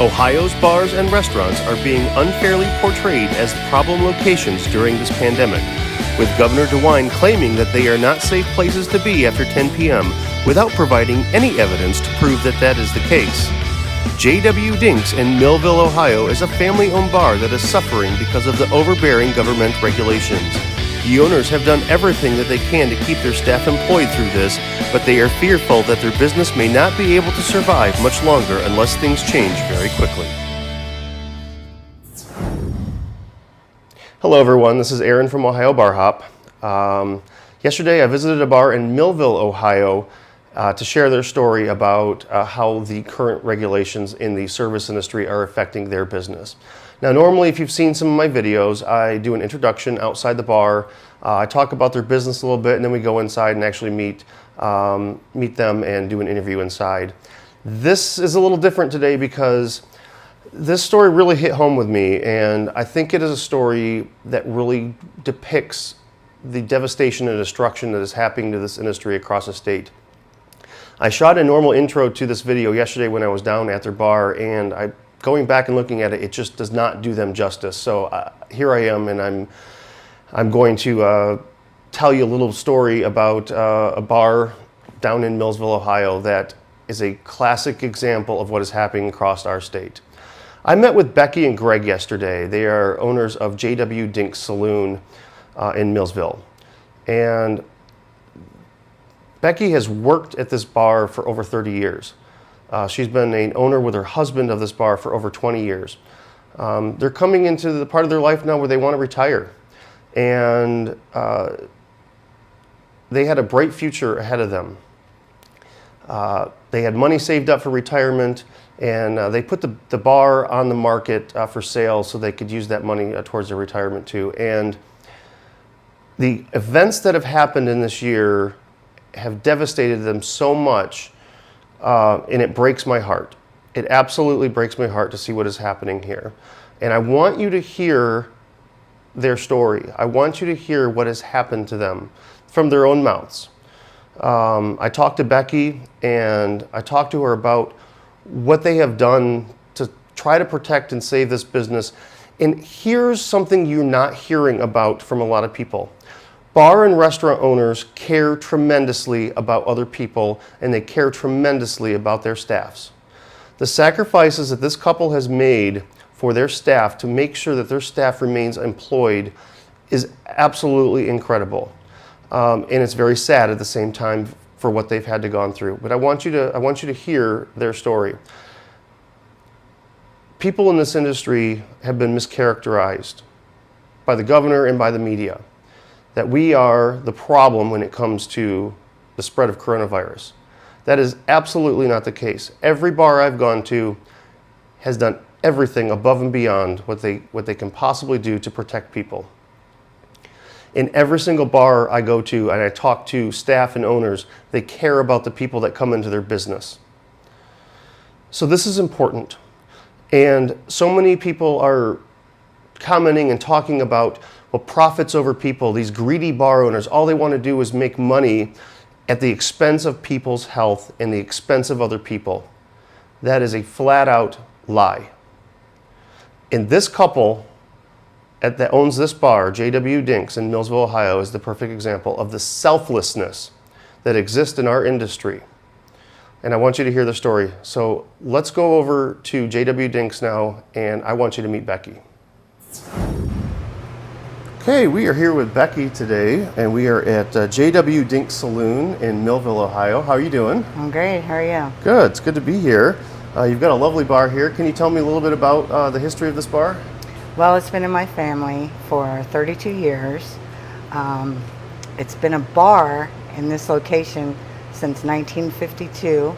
Ohio's bars and restaurants are being unfairly portrayed as problem locations during this pandemic, with Governor DeWine claiming that they are not safe places to be after 10 p.m. without providing any evidence to prove that that is the case. J.W. Dink's in Millville, Ohio is a family-owned bar that is suffering because of the overbearing government regulations. The owners have done everything that they can to keep their staff employed through this, but they are fearful that their business may not be able to survive much longer unless things change very quickly. Hello everyone, this is Aaron from Ohio Bar Hop. Yesterday I visited a bar in Millville, Ohio to share their story about how the current regulations in the service industry are affecting their business. Now normally, if you've seen some of my videos, I do an introduction outside the bar. I talk about their business a little bit, and then we go inside and actually meet them and do an interview inside. This is a little different today because this story really hit home with me, and I think it is a story that really depicts the devastation and destruction that is happening to this industry across the state. I shot a normal intro to this video yesterday when I was down at their bar, and going back and looking at it, it just does not do them justice. So here I am, and I'm going to tell you a little story about a bar down in Millville, Ohio that is a classic example of what is happening across our state. I met with Becky and Greg yesterday. They are owners of J.W. Dink Saloon in Millville. And Becky has worked at this bar for over 30 years. She's been an owner with her husband of this bar for over 20 years. They're coming into the part of their life now where they want to retire. And they had a bright future ahead of them. They had money saved up for retirement, and they put the bar on the market for sale so they could use that money towards their retirement too. And the events that have happened in this year have devastated them so much, and it breaks my heart. It absolutely breaks my heart to see what is happening here. And I want you to hear their story. I want you to hear what has happened to them from their own mouths. I talked to Becky, and I talked to her about what they have done to try to protect and save this business. And here's something you're not hearing about from a lot of people. Bar and restaurant owners care tremendously about other people, and they care tremendously about their staffs. The sacrifices that this couple has made for their staff to make sure that their staff remains employed is absolutely incredible. And it's very sad at the same time for what they've had to gone through. But I want you to hear their story. People in this industry have been mischaracterized by the governor and by the media, that we are the problem when it comes to the spread of coronavirus. That is absolutely not the case. Every bar I've gone to has done everything above and beyond what they can possibly do to protect people. In every single bar I go to and I talk to staff and owners, they care about the people that come into their business. So this is important. And so many people are commenting and talking about, well, profits over people, these greedy bar owners, all they want to do is make money at the expense of people's health and the expense of other people. That is a flat out lie. And this couple that owns this bar, J.W. Dink's in Millville, Ohio, is the perfect example of the selflessness that exists in our industry. And I want you to hear the story. So let's go over to J.W. Dink's now, and I want you to meet Becky. Okay, we are here with Becky today, and we are at J.W. Dink Saloon in Millville, Ohio. How are you doing? I'm great. How are you? Good. It's good to be here. You've got a lovely bar here. Can you tell me a little bit about the history of this bar? Well, it's been in my family for 32 years. It's been a bar in this location since 1952.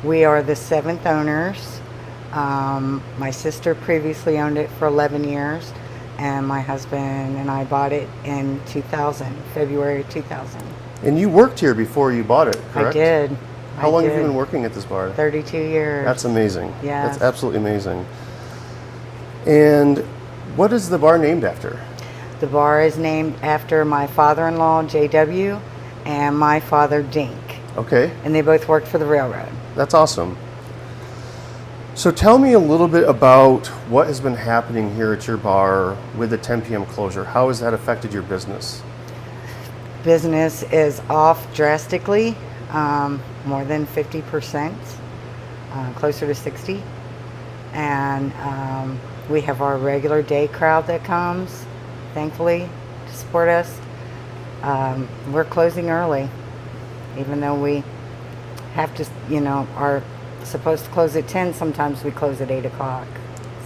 We are the 7th owners. My sister previously owned it for 11 years. And my husband and I bought it in 2000, February 2000. And you worked here before you bought it, correct? I did. How long have you been working at this bar? 32 years. That's amazing. Yeah. That's absolutely amazing. And what is the bar named after? The bar is named after my father-in-law, J.W., and my father, Dink. Okay. And they both worked for the railroad. That's awesome. So tell me a little bit about what has been happening here at your bar with the 10 p.m. closure. How has that affected your business? Business is off drastically, more than 50%, closer to 60. And we have our regular day crowd that comes, thankfully, to support us. We're closing early, even though we have to, are supposed to close at 10. Sometimes we close at 8 o'clock.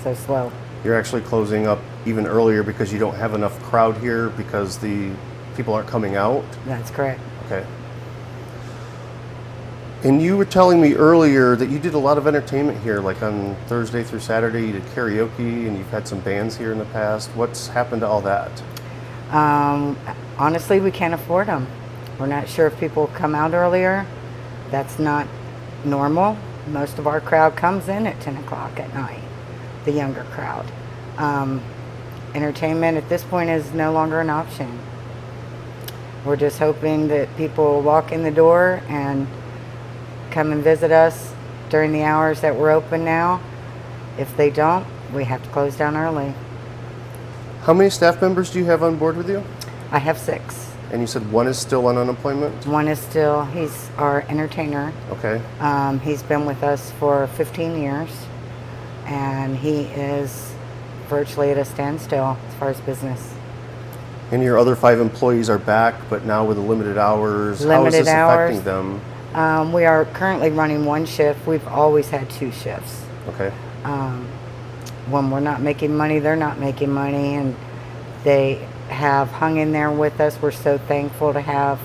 So slow. You're actually closing up even earlier because you don't have enough crowd here because the people aren't coming out? That's correct. Okay. And you were telling me earlier that you did a lot of entertainment here, like on Thursday through Saturday. You did karaoke and you've had some bands here in the past. What's happened to all that? Honestly, we can't afford them. We're not sure if people come out earlier. That's not normal. Most of our crowd comes in at 10 o'clock at night, the younger crowd. Entertainment at this point is no longer an option. We're just hoping that people will walk in the door and come and visit us during the hours that we're open now. If they don't, we have to close down early. How many staff members do you have on board with you? I have 6. And you said one is still on unemployment? One is still, he's our entertainer. Okay. He's been with us for 15 years, and he is virtually at a standstill as far as business. And your other 5 employees are back, but now with the limited hours. How is this affecting them? We are currently running 1 shift. We've always had 2 shifts. Okay. When we're not making money, they're not making money, and they have hung in there with us. We're so thankful to have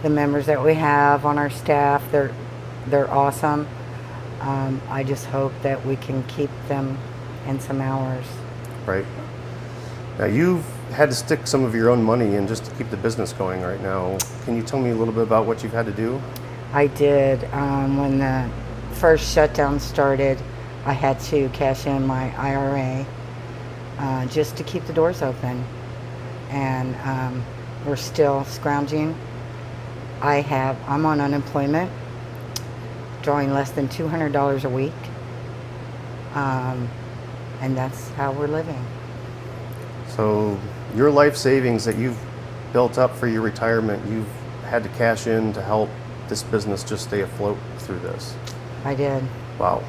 the members that we have on our staff. They're awesome. I just hope that we can keep them in some hours. Right. Now you've had to stick some of your own money in just to keep the business going right now. Can you tell me a little bit about what you've had to do? I did. When the first shutdown started, I had to cash in my IRA just to keep the doors open. And we're still scrounging. I'm on unemployment, drawing less than $200 a week. And that's how we're living. So your life savings that you've built up for your retirement, you've had to cash in to help this business just stay afloat through this. I did. Wow.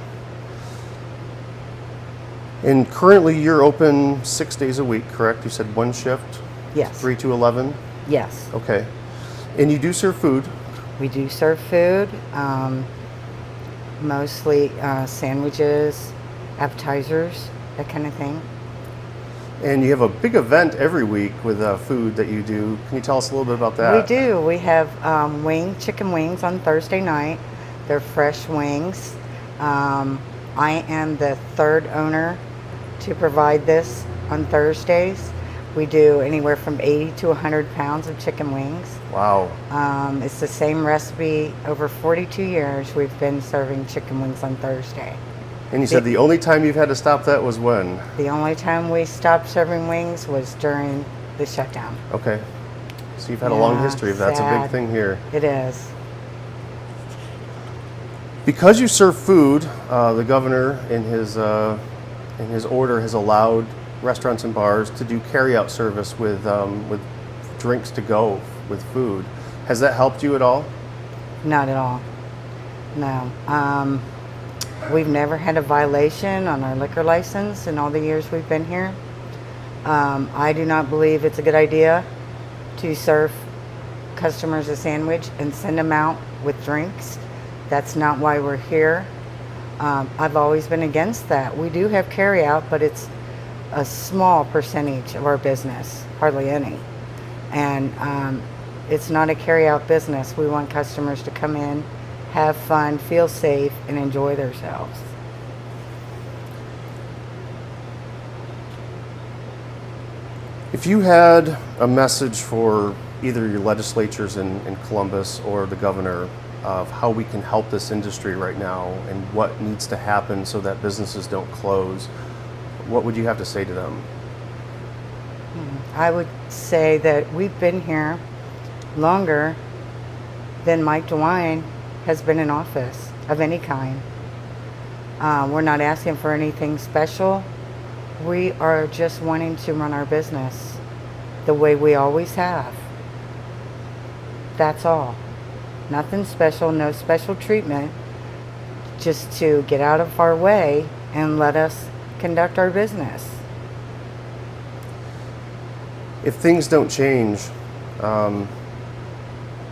And currently you're open 6 days a week, correct? You said 1 shift? Yes. 3 to 11? Yes. Okay. And you do serve food? We do serve food, mostly sandwiches, appetizers, that kind of thing. And you have a big event every week with food that you do. Can you tell us a little bit about that? We do. We have chicken wings on Thursday night. They're fresh wings. I am the 3rd owner to provide this on Thursdays. We do anywhere from 80 to 100 pounds of chicken wings. Wow. It's the same recipe. Over 42 years we've been serving chicken wings on Thursday. And you said the only time you've had to stop that was when? The only time we stopped serving wings was during the shutdown. Okay. So you've had a long history of that. That's a big thing here. It is. Because you serve food, the governor in his order has allowed restaurants and bars to do carry-out service with drinks to go with food. Has that helped you at all? Not at all. No. We've never had a violation on our liquor license in all the years we've been here. I do not believe it's a good idea to serve customers a sandwich and send them out with drinks. That's not why we're here. I've always been against that. We do have carry-out, but it's a small percentage of our business, hardly any. And it's not a carry-out business. We want customers to come in, have fun, feel safe, and enjoy themselves. If you had a message for either your legislatures in Columbus or the governor of how we can help this industry right now and what needs to happen so that businesses don't close, what would you have to say to them? I would say that we've been here longer than Mike DeWine has been in office of any kind. We're not asking for anything special. We are just wanting to run our business the way we always have. That's all. Nothing special, no special treatment, just to get out of our way and let us conduct our business. If things don't change,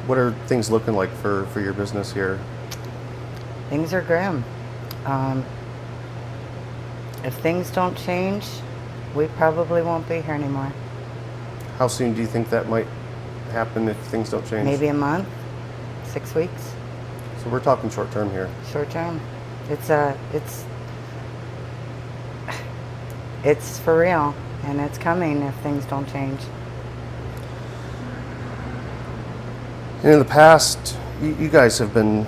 what are things looking like for your business here? Things are grim. If things don't change, we probably won't be here anymore. How soon do you think that might happen if things don't change? Maybe a month, 6 weeks, So we're talking short term here. short term. It's for real, and it's coming if things don't change. And in the past, you guys have been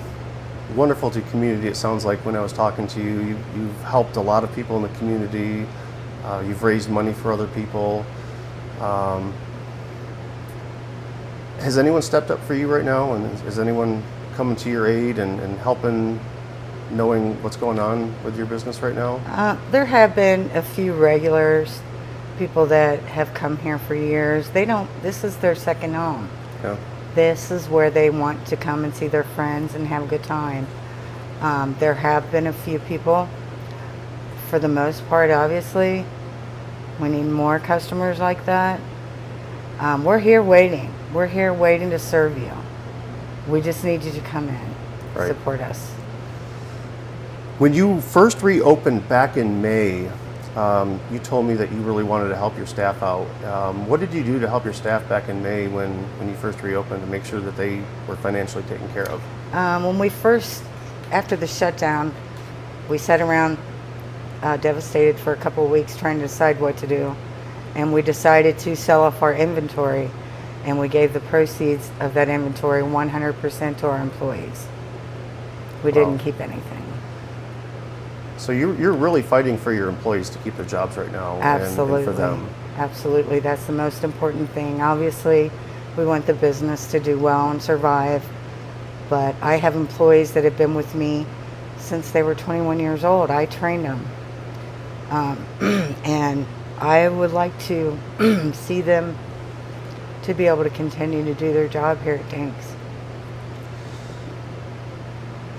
wonderful to the community. It sounds like when I was talking to you, you've helped a lot of people in the community. You've raised money for other people. Has anyone stepped up for you right now? And is anyone coming to your aid and helping, knowing what's going on with your business right now? There have been a few regulars, people that have come here for years. This is their second home. Yeah. This is where they want to come and see their friends and have a good time. There have been a few people. For the most part, obviously, we need more customers like that. We're here waiting. We're here waiting to serve you. We just need you to come in, Right. support us. When you first reopened back in May, you told me that you really wanted to help your staff out. What did you do to help your staff back in May when you first reopened to make sure that they were financially taken care of? When we first, after the shutdown, we sat around devastated for a couple of weeks trying to decide what to do. And we decided to sell off our inventory, and we gave the proceeds of that inventory 100% to our employees. We didn't keep anything. So you're really fighting for your employees to keep their jobs right now. Absolutely. And for them. Absolutely. That's the most important thing. Obviously, we want the business to do well and survive, but I have employees that have been with me since they were 21 years old. I trained them. And I would like to see them to be able to continue to do their job here at Dink's.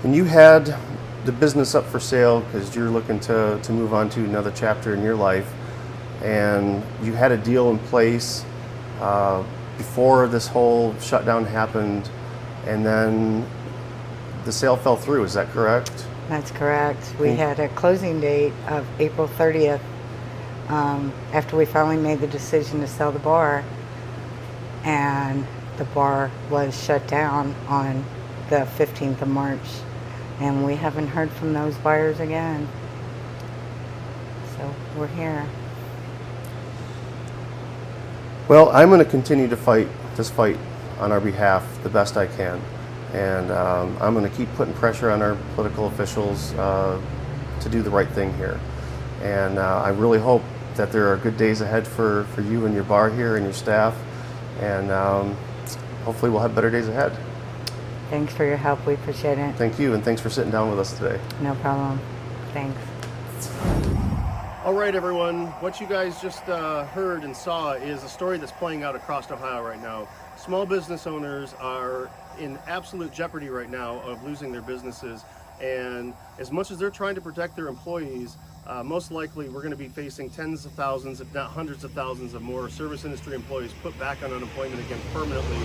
And you had the business up for sale because you're looking to move on to another chapter in your life, and you had a deal in place before this whole shutdown happened, and then the sale fell through. Is that correct? That's correct. We had a closing date of April 30th after we finally made the decision to sell the bar, and the bar was shut down on the 15th of March, and we haven't heard from those buyers again. So we're here. Well, I'm going to continue to fight this fight on our behalf the best I can. And I'm going to keep putting pressure on our political officials to do the right thing here. And I really hope that there are good days ahead for you and your bar here and your staff. And hopefully we'll have better days ahead. Thanks for your help. We appreciate it. Thank you, and thanks for sitting down with us today. No problem. Thanks. All right, everyone. What you guys just heard and saw is a story that's playing out across Ohio right now. Small business owners are in absolute jeopardy right now of losing their businesses, and as much as they're trying to protect their employees, most likely we're going to be facing tens of thousands, if not hundreds of thousands of more service industry employees put back on unemployment again permanently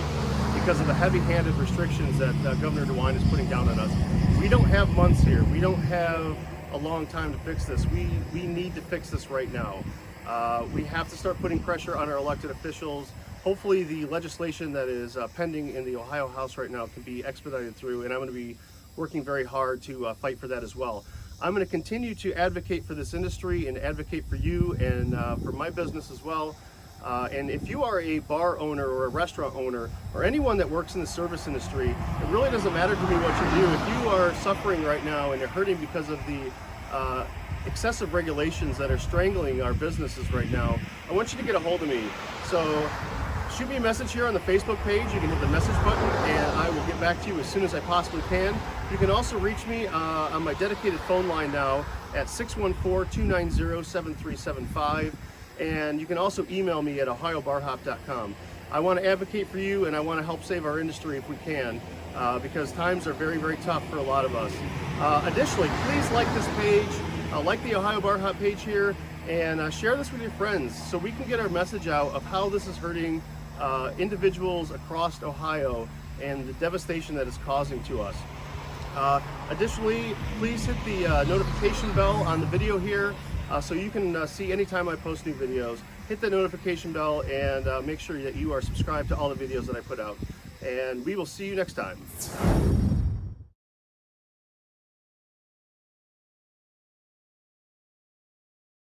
because of the heavy-handed restrictions that Governor DeWine is putting down on us. We don't have months here. We don't have a long time to fix this. We need to fix this right now. We have to start putting pressure on our elected officials. Hopefully the legislation that is pending in the Ohio House right now can be expedited through, and I'm going to be working very hard to fight for that as well. I'm going to continue to advocate for this industry and advocate for you and for my business as well. And if you are a bar owner or a restaurant owner or anyone that works in the service industry, it really doesn't matter to me what you do. If you are suffering right now and you're hurting because of the excessive regulations that are strangling our businesses right now, I want you to get a hold of me. So shoot me a message here on the Facebook page. You can hit the message button and I will get back back to you as soon as I possibly can. You can also reach me on my dedicated phone line now at 614-290-7375, and you can also email me at ohiobarhop.com. I want to advocate for you, and I want to help save our industry if we can, because times are very, very tough for a lot of us. Additionally, please like this page, like the Ohio Bar Hop page here, and share this with your friends so we can get our message out of how this is hurting individuals across Ohio and the devastation that it's causing to us. Additionally, please hit the notification bell on the video here so you can see anytime I post new videos. Hit the notification bell and make sure that you are subscribed to all the videos that I put out. And we will see you next time.